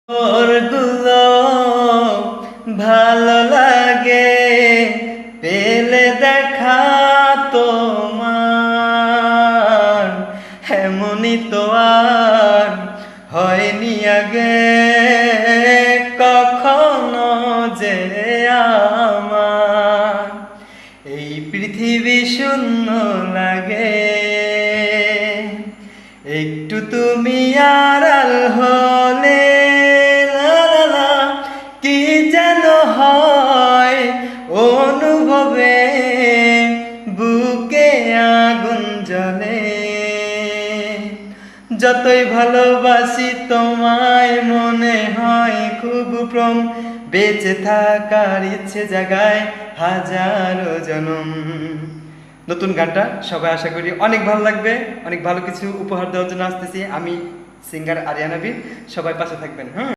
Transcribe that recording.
ওরগুলো ভালো লাগে পেলে দেখা তোমার, এমনই তো আর হয়নি আগে কখনো যে আমার। এই পৃথিবী শূন্য লাগে, একটু তুমি আড়াল হলে কি যেন হয় অনুভবে, বুকে আগুন জ্বলে। যতই ভালোবাসি তোমায় মনে হয় খুব ভ্রম, বেঁচে থাকার ইচ্ছে জাগায় হাজারো জনম। নতুন গানটা সবাই আশা করি অনেক ভালো লাগবে, অনেক ভালো কিছু উপহার দেওয়ার জন্য আসতেছি আমি, সিঙ্গার আরিয়ানা বীর। সবাই পাশে থাকবেন।